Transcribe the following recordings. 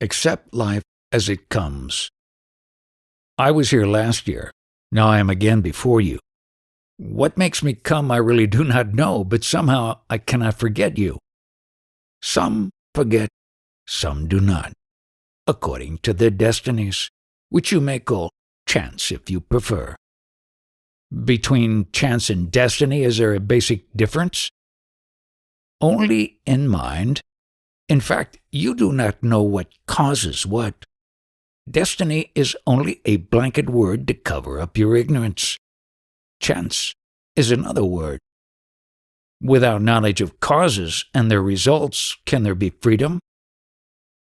Accept life as it comes. I was here last year. Now I am again before you. What makes me come I really do not know, but somehow I cannot forget you. Some forget, some do not, according to their destinies, which you may call chance if you prefer. Between chance and destiny, is there a basic difference? Only in mind. In fact, you do not know what causes what. Destiny is only a blanket word to cover up your ignorance. Chance is another word. Without knowledge of causes and their results, can there be freedom?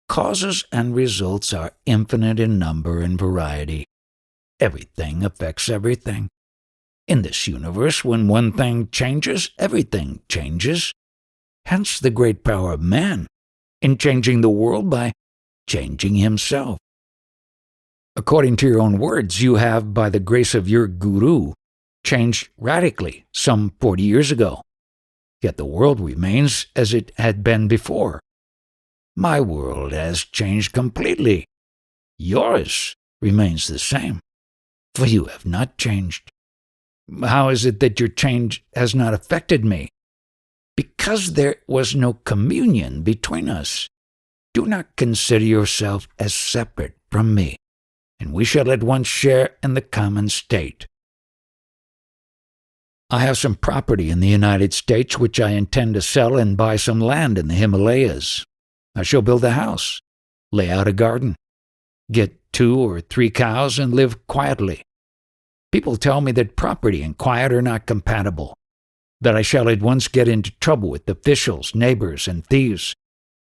Causes and results are infinite in number and variety. Everything affects everything. In this universe, when one thing changes, everything changes. Hence the great power of man in changing the world by changing himself. According to your own words, you have, by the grace of your guru, changed radically some 40 years ago. Yet the world remains as it had been before. My world has changed completely. Yours remains the same, for you have not changed. How is it that your change has not affected me? Because there was no communion between us. Do not consider yourself as separate from me, and we shall at once share in the common state. I have some property in the United States which I intend to sell and buy some land in the Himalayas. I shall build a house, lay out a garden, get 2 or 3 cows, and live quietly. People tell me that property and quiet are not compatible, that I shall at once get into trouble with officials, neighbors, and thieves.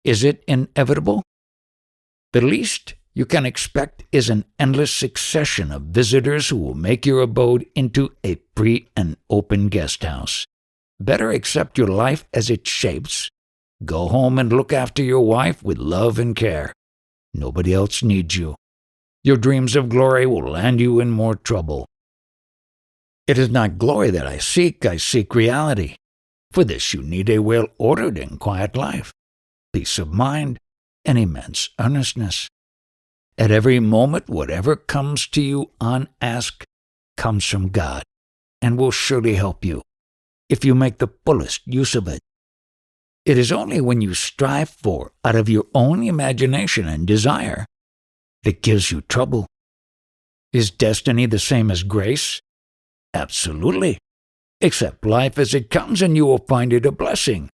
Is it inevitable? The least you can expect is an endless succession of visitors who will make your abode into a free and open guest house. Better accept your life as it shapes. Go home and look after your wife with love and care. Nobody else needs you. Your dreams of glory will land you in more trouble. It is not glory that I seek reality. For this you need a well-ordered and quiet life, peace of mind, and immense earnestness. At every moment, whatever comes to you unasked comes from God, and will surely help you, if you make the fullest use of it. It is only when you strive for, out of your own imagination and desire, that gives you trouble. Is destiny the same as grace? Absolutely. Accept life as it comes and you will find it a blessing.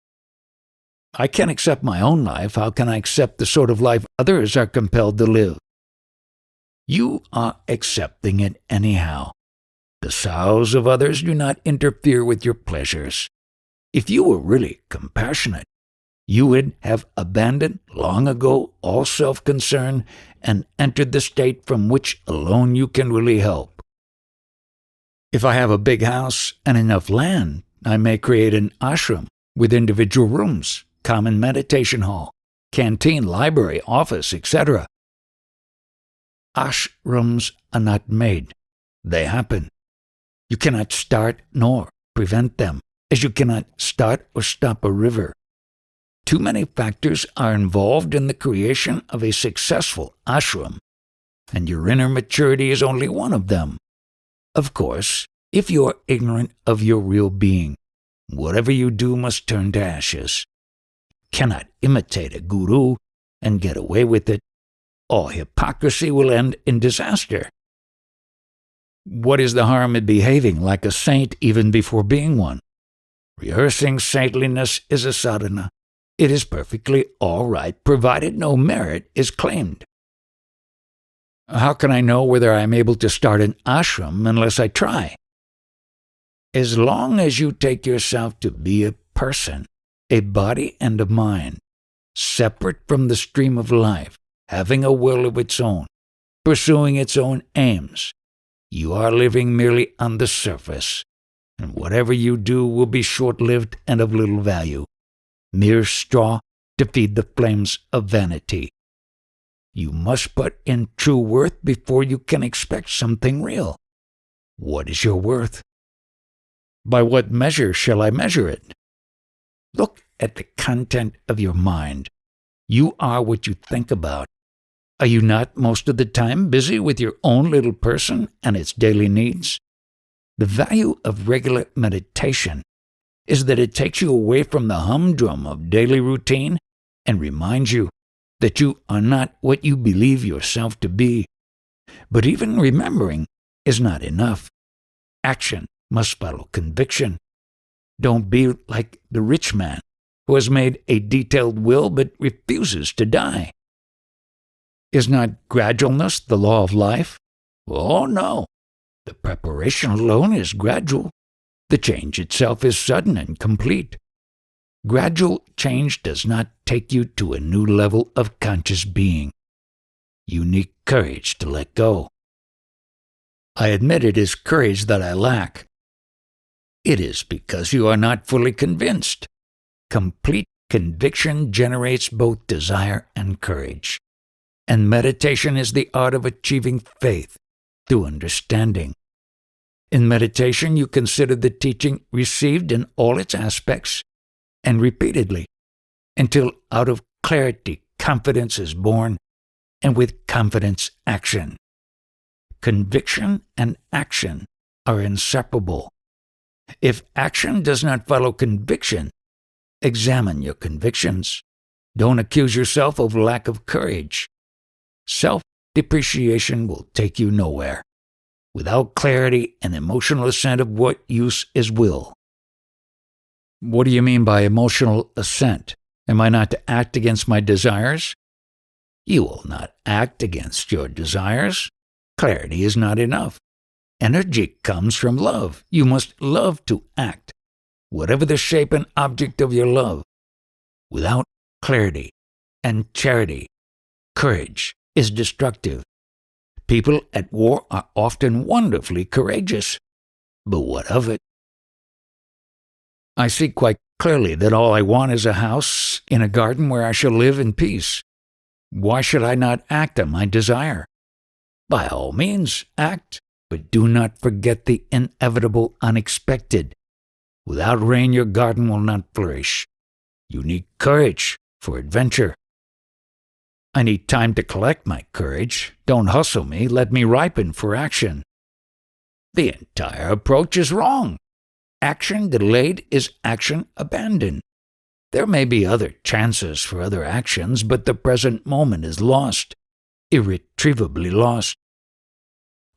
I can't accept my own life. How can I accept the sort of life others are compelled to live? You are accepting it anyhow. The sorrows of others do not interfere with your pleasures. If you were really compassionate, you would have abandoned long ago all self-concern and entered the state from which alone you can really help. If I have a big house and enough land, I may create an ashram with individual rooms, common meditation hall, canteen, library, office, etc. Ashrams are not made. They happen. You cannot start nor prevent them, as you cannot start or stop a river. Too many factors are involved in the creation of a successful ashram, and your inner maturity is only one of them. Of course, if you are ignorant of your real being, whatever you do must turn to ashes. Cannot imitate a guru and get away with it. All hypocrisy will end in disaster. What is the harm in behaving like a saint even before being one? Rehearsing saintliness is a sadhana. It is perfectly all right, provided no merit is claimed. How can I know whether I am able to start an ashram unless I try? As long as you take yourself to be a person, a body and a mind, separate from the stream of life, having a will of its own, pursuing its own aims, you are living merely on the surface, and whatever you do will be short-lived and of little value, mere straw to feed the flames of vanity. You must put in true worth before you can expect something real. What is your worth? By what measure shall I measure it? Look at the content of your mind. You are what you think about. Are you not most of the time busy with your own little person and its daily needs? The value of regular meditation is that it takes you away from the humdrum of daily routine and reminds you that you are not what you believe yourself to be. But even remembering is not enough. Action must follow conviction. Don't be like the rich man who has made a detailed will but refuses to die. Is not gradualness the law of life? Oh, no. The preparation alone is gradual. The change itself is sudden and complete. Gradual change does not take you to a new level of conscious being. You need courage to let go. I admit it is courage that I lack. It is because you are not fully convinced. Complete conviction generates both desire and courage. And meditation is the art of achieving faith through understanding. In meditation, you consider the teaching received in all its aspects and repeatedly, until out of clarity confidence is born, and with confidence action. Conviction and action are inseparable. If action does not follow conviction, examine your convictions. Don't accuse yourself of lack of courage. Self-depreciation will take you nowhere. Without clarity and emotional assent, of what use is will? What do you mean by emotional assent? Am I not to act against my desires? You will not act against your desires. Clarity is not enough. Energy comes from love. You must love to act, whatever the shape and object of your love. Without clarity and charity, courage is destructive. People at war are often wonderfully courageous. But what of it? I see quite clearly that all I want is a house in a garden where I shall live in peace. Why should I not act on my desire? By all means, act, but do not forget the inevitable unexpected. Without rain, your garden will not flourish. You need courage for adventure. I need time to collect my courage. Don't hustle me. Let me ripen for action. The entire approach is wrong. Action delayed is action abandoned. There may be other chances for other actions, but the present moment is lost, irretrievably lost.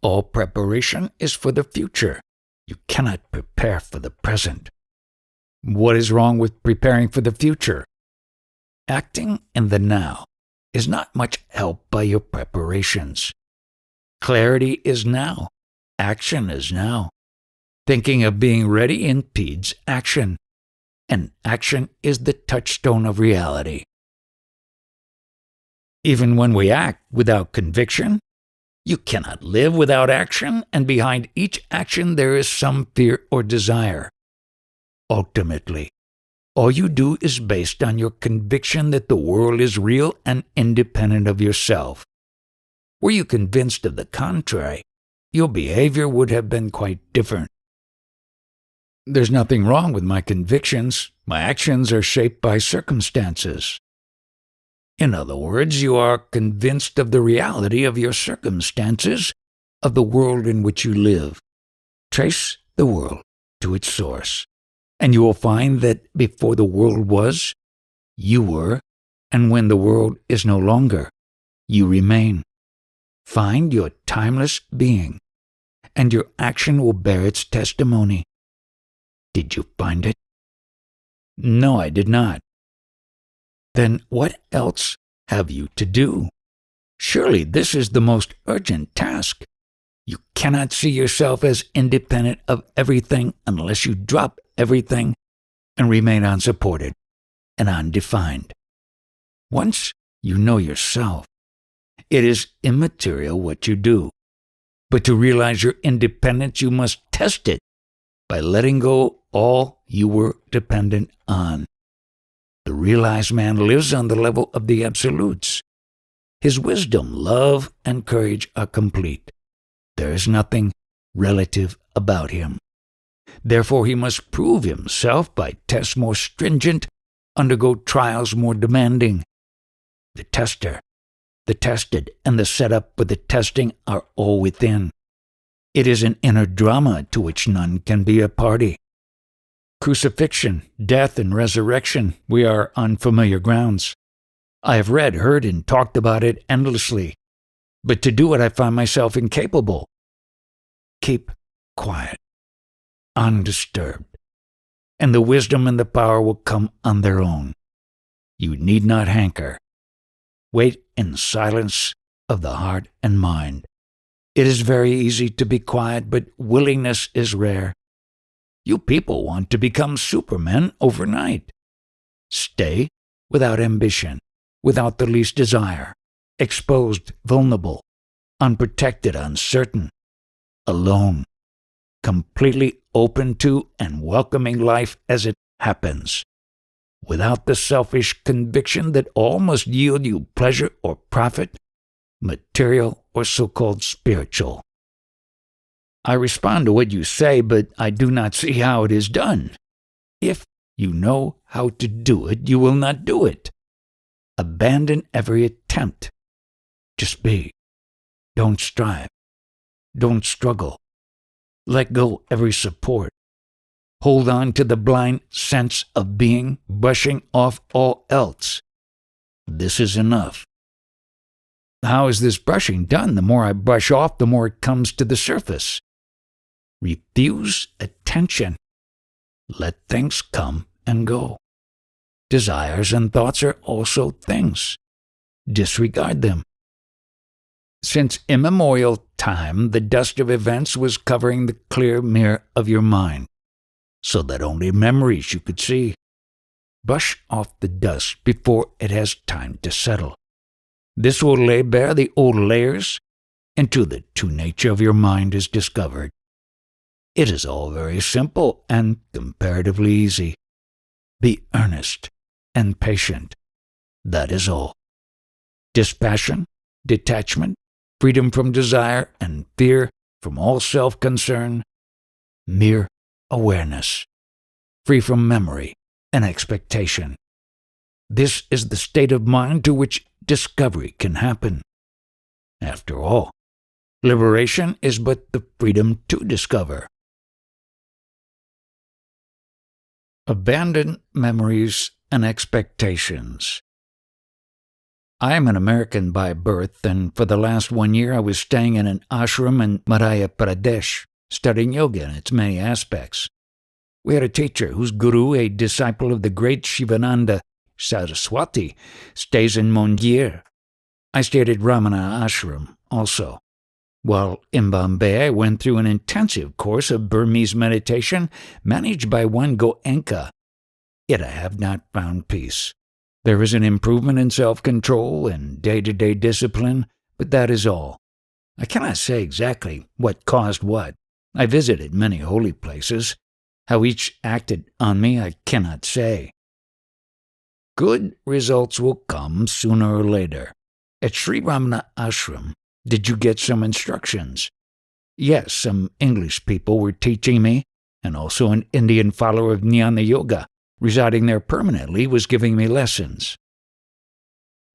All preparation is for the future. You cannot prepare for the present. What is wrong with preparing for the future? Acting in the now is not much help by your preparations. Clarity is now. Action is now. Thinking of being ready impedes action, and action is the touchstone of reality. Even when we act without conviction, you cannot live without action, and behind each action there is some fear or desire. Ultimately, all you do is based on your conviction that the world is real and independent of yourself. Were you convinced of the contrary, your behavior would have been quite different. There's nothing wrong with my convictions. My actions are shaped by circumstances. In other words, you are convinced of the reality of your circumstances, of the world in which you live. Trace the world to its source, and you will find that before the world was, you were, and when the world is no longer, you remain. Find your timeless being, and your action will bear its testimony. Did you find it? No, I did not. Then what else have you to do? Surely this is the most urgent task. You cannot see yourself as independent of everything unless you drop everything and remain unsupported and undefined. Once you know yourself, it is immaterial what you do. But to realize your independence, you must test it by letting go all you were dependent on. The realized man lives on the level of the absolutes. His wisdom, love, and courage are complete. There is nothing relative about him. Therefore, he must prove himself by tests more stringent, undergo trials more demanding. The tester The tested and the setup for the testing are all within. It is an inner drama to which none can be a party. Crucifixion, death, and resurrection, we are on familiar grounds. I have read, heard, and talked about it endlessly, but to do it I find myself incapable. Keep quiet, undisturbed, and the wisdom and the power will come on their own. You need not hanker. Wait in silence of the heart and mind. It is very easy to be quiet, but willingness is rare. You people want to become supermen overnight. Stay without ambition, without the least desire, exposed, vulnerable, unprotected, uncertain, alone, completely open to and welcoming life as it happens, without the selfish conviction that all must yield you pleasure or profit, material or so-called spiritual. I respond to what you say, but I do not see how it is done. If you know how to do it, you will not do it. Abandon every attempt. Just be. Don't strive. Don't struggle. Let go every support. Hold on to the blind sense of being, brushing off all else. This is enough. How is this brushing done? The more I brush off, the more it comes to the surface. Refuse attention. Let things come and go. Desires and thoughts are also things. Disregard them. Since immemorial time, the dust of events was covering the clear mirror of your mind, so that only memories you could see. Brush off the dust before it has time to settle. This will lay bare the old layers until the true nature of your mind is discovered. It is all very simple and comparatively easy. Be earnest and patient. That is all. Dispassion, detachment, freedom from desire and fear, from all self-concern, mere awareness, free from memory and expectation. This is the state of mind to which discovery can happen. After all, liberation is but the freedom to discover. Abandon memories and expectations. I am an American by birth, and for the last 1 year I was staying in an ashram in Madhya Pradesh, studying yoga in its many aspects. We had a teacher whose guru, a disciple of the great Shivananda Saraswati, stays in Mondier. I stayed at Ramana Ashram also. While in Bombay, I went through an intensive course of Burmese meditation managed by one Goenka. Yet I have not found peace. There is an improvement in self-control and day-to-day discipline, but that is all. I cannot say exactly what caused what. I visited many holy places. How each acted on me, I cannot say. Good results will come sooner or later. At Sri Ramana Ashram, did you get some instructions? Yes, some English people were teaching me, and also an Indian follower of Jnana Yoga, residing there permanently, was giving me lessons.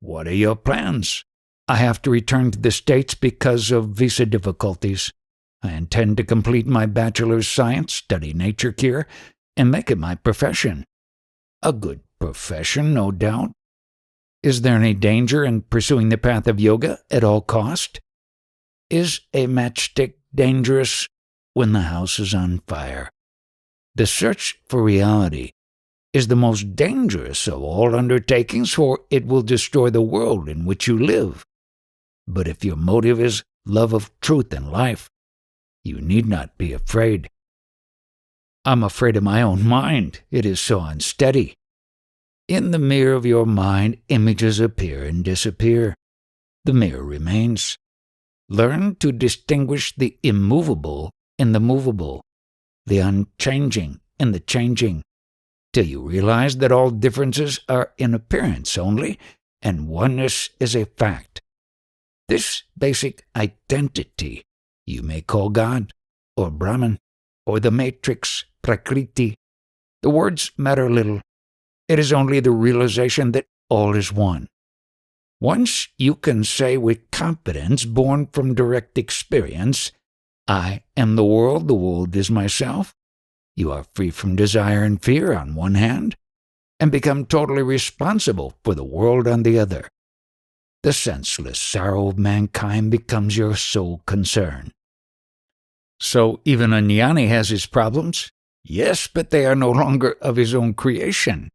What are your plans? I have to return to the States because of visa difficulties. I intend to complete my bachelor's science, study nature cure, and make it my profession. A good profession, no doubt. Is there any danger in pursuing the path of yoga at all cost? Is a matchstick dangerous when the house is on fire? The search for reality is the most dangerous of all undertakings, for it will destroy the world in which you live. But if your motive is love of truth and life, you need not be afraid. I'm afraid of my own mind. It is so unsteady. In the mirror of your mind, images appear and disappear. The mirror remains. Learn to distinguish the immovable in the movable, the unchanging in the changing, till you realize that all differences are in appearance only, and oneness is a fact. This basic identity you may call God, or Brahman, or the matrix, Prakriti. The words matter little. It is only the realization that all is one. Once you can say with confidence, born from direct experience, I am the world is myself, you are free from desire and fear on one hand, and become totally responsible for the world on the other. The senseless sorrow of mankind becomes your sole concern. So even a jnani has his problems? Yes, but they are no longer of his own creation.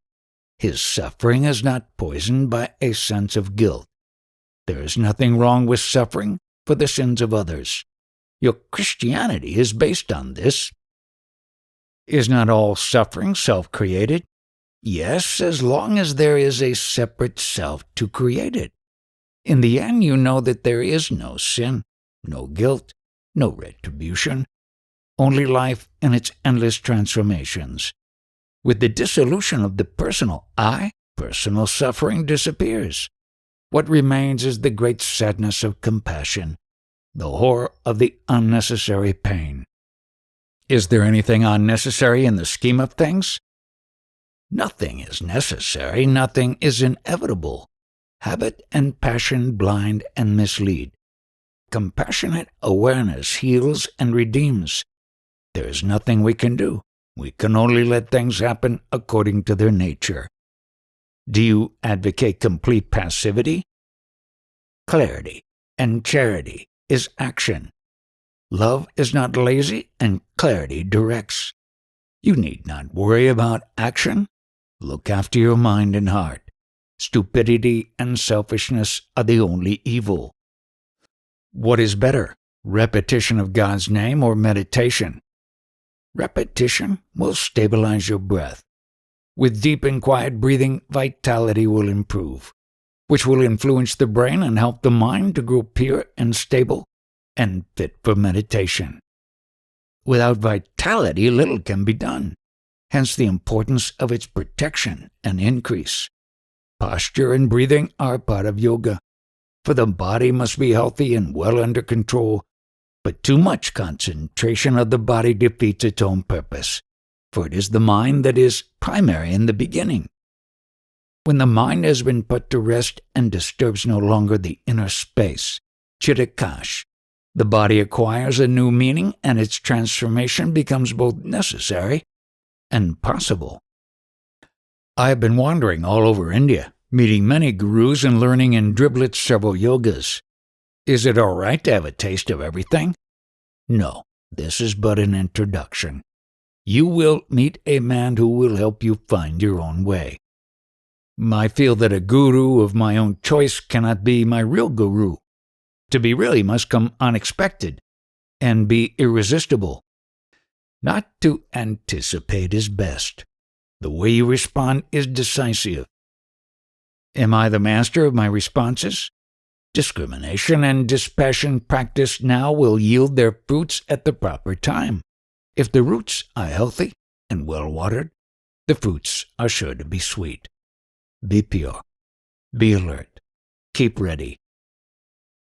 His suffering is not poisoned by a sense of guilt. There is nothing wrong with suffering for the sins of others. Your Christianity is based on this. Is not all suffering self-created? Yes, as long as there is a separate self to create it. In the end, you know that there is no sin, no guilt, no retribution, only life and its endless transformations. With the dissolution of the personal I, personal suffering disappears. What remains is the great sadness of compassion, the horror of the unnecessary pain. Is there anything unnecessary in the scheme of things? Nothing is necessary, nothing is inevitable. Habit and passion blind and mislead. Compassionate awareness heals and redeems. There is nothing we can do. We can only let things happen according to their nature. Do you advocate complete passivity? Clarity and charity is action. Love is not lazy, and clarity directs. You need not worry about action. Look after your mind and heart. Stupidity and selfishness are the only evil. What is better, repetition of God's name or meditation? Repetition will stabilize your breath. With deep and quiet breathing, vitality will improve, which will influence the brain and help the mind to grow pure and stable and fit for meditation. Without vitality, little can be done, hence the importance of its protection and increase. Posture and breathing are part of yoga, for the body must be healthy and well under control, but too much concentration of the body defeats its own purpose, for it is the mind that is primary in the beginning. When the mind has been put to rest and disturbs no longer the inner space, chittakash, the body acquires a new meaning and its transformation becomes both necessary and possible. I have been wandering all over India, meeting many gurus and learning in driblets several yogas. Is it all right to have a taste of everything? No, this is but an introduction. You will meet a man who will help you find your own way. I feel that a guru of my own choice cannot be my real guru. To be real, he must come unexpected and be irresistible. Not to anticipate is best. The way you respond is decisive. Am I the master of my responses? Discrimination and dispassion practiced now will yield their fruits at the proper time. If the roots are healthy and well watered, the fruits are sure to be sweet. Be pure. Be alert. Keep ready.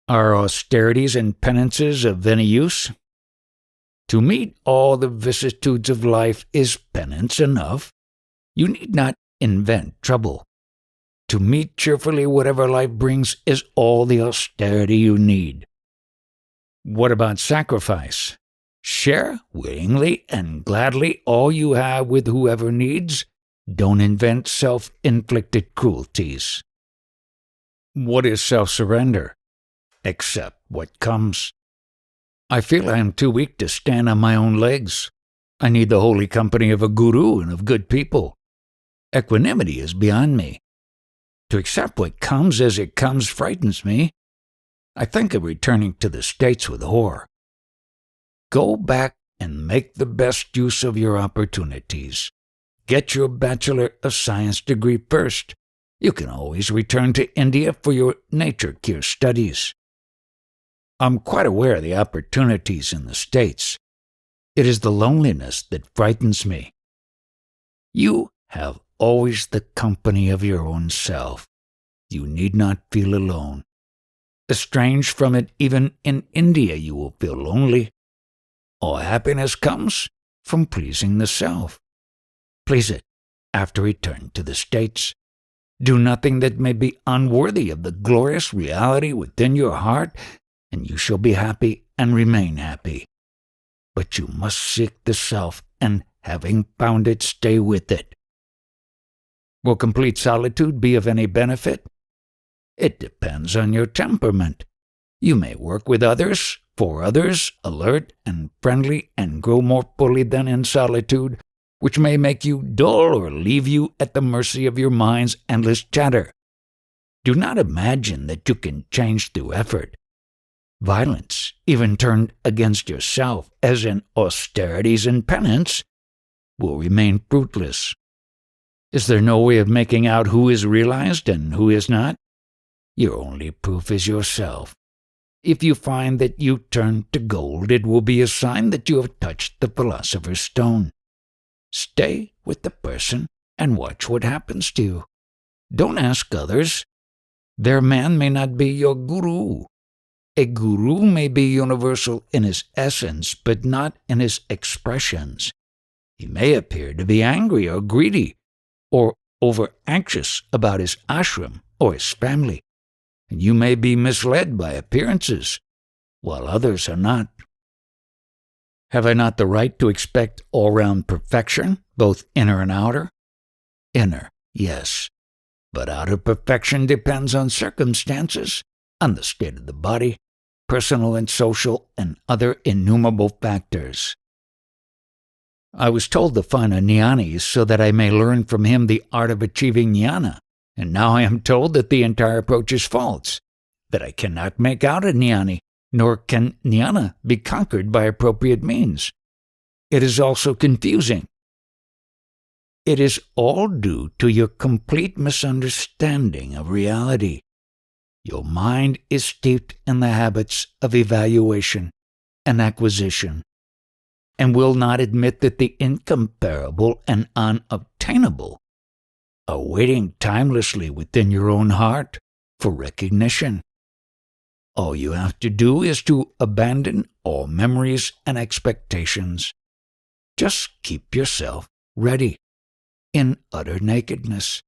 Are austerities and penances of any use? To meet all the vicissitudes of life is penance enough. You need not invent trouble. To meet cheerfully whatever life brings is all the austerity you need. What about sacrifice? Share willingly and gladly all you have with whoever needs. Don't invent self-inflicted cruelties. What is self-surrender? Accept what comes. I feel I am too weak to stand on my own legs. I need the holy company of a guru and of good people. Equanimity is beyond me. To accept what comes as it comes frightens me. I think of returning to the States with horror. Go back and make the best use of your opportunities. Get your Bachelor of Science degree first. You can always return to India for your nature cure studies. I'm quite aware of the opportunities in the States. It is the loneliness that frightens me. You have always the company of your own self. You need not feel alone. Estranged from it, even in India, you will feel lonely. All happiness comes from pleasing the self. Please it after return to the States. Do nothing that may be unworthy of the glorious reality within your heart, and you shall be happy and remain happy. But you must seek the self, and having found it, stay with it. Will complete solitude be of any benefit? It depends on your temperament. You may work with others, for others, alert and friendly, and grow more fully than in solitude, which may make you dull or leave you at the mercy of your mind's endless chatter. Do not imagine that you can change through effort. Violence, even turned against yourself, as in austerities and penance, will remain fruitless. Is there no way of making out who is realized and who is not? Your only proof is yourself. If you find that you turn to gold, it will be a sign that you have touched the philosopher's stone. Stay with the person and watch what happens to you. Don't ask others. Their man may not be your guru. A guru may be universal in his essence, but not in his expressions. He may appear to be angry or greedy, or over-anxious about his ashram or his family, and you may be misled by appearances, while others are not. Have I not the right to expect all-round perfection, both inner and outer? Inner, yes, but outer perfection depends on circumstances, on the state of the body, personal and social, and other innumerable factors. I was told to find a jnani so that I may learn from him the art of achieving jnana, and now I am told that the entire approach is false, that I cannot make out a jnani, nor can jnana be conquered by appropriate means. It is also confusing. It is all due to your complete misunderstanding of reality. Your mind is steeped in the habits of evaluation and acquisition, and will not admit that the incomparable and unobtainable are waiting timelessly within your own heart for recognition. All you have to do is to abandon all memories and expectations. Just keep yourself ready, in utter nakedness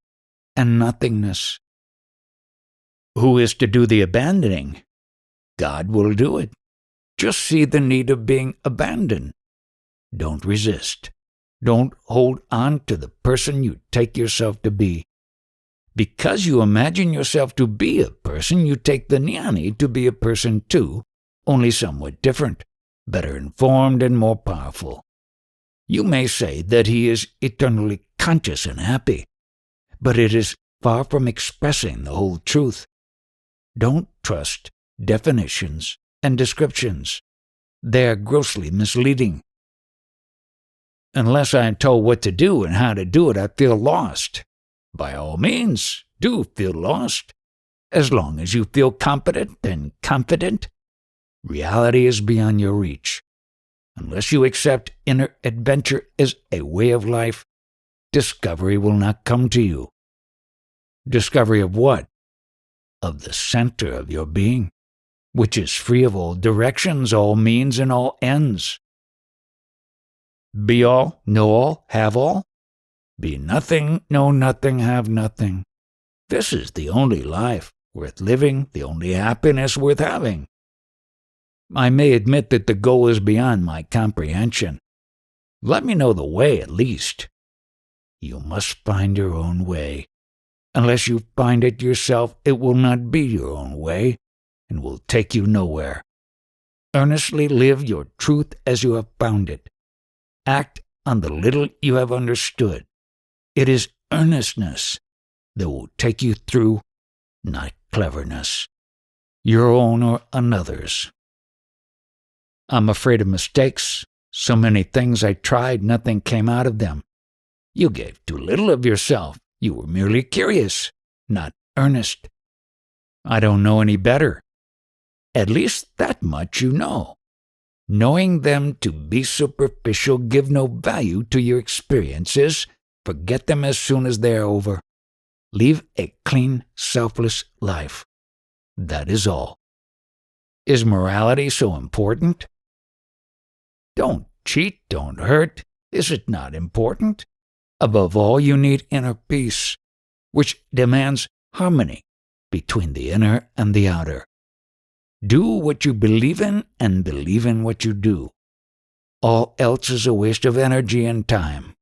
and nothingness. Who is to do the abandoning? God will do it. Just see the need of being abandoned. Don't resist. Don't hold on to the person you take yourself to be. Because you imagine yourself to be a person, you take the jnani to be a person too, only somewhat different, better informed and more powerful. You may say that he is eternally conscious and happy, but it is far from expressing the whole truth. Don't trust definitions and descriptions. They are grossly misleading. Unless I am told what to do and how to do it, I feel lost. By all means, do feel lost. As long as you feel competent and confident, reality is beyond your reach. Unless you accept inner adventure as a way of life, discovery will not come to you. Discovery of what? Of the center of your being, which is free of all directions, all means, and all ends. Be all, know all, have all. Be nothing, know nothing, have nothing. This is the only life worth living, the only happiness worth having. I may admit that the goal is beyond my comprehension. Let me know the way at least. You must find your own way. Unless you find it yourself, it will not be your own way, and will take you nowhere. Earnestly live your truth as you have found it. Act on the little you have understood. It is earnestness that will take you through, not cleverness, your own or another's. I'm afraid of mistakes. So many things I tried, nothing came out of them. You gave too little of yourself. You were merely curious, not earnest. I don't know any better. At least that much you know. Knowing them to be superficial, give no value to your experiences. Forget them as soon as they are over. Live a clean, selfless life. That is all. Is morality so important? Don't cheat, don't hurt. Is it not important? Above all, you need inner peace. which demands harmony between the inner and the outer. Do what you believe in and believe in what you do. All else is a waste of energy and time.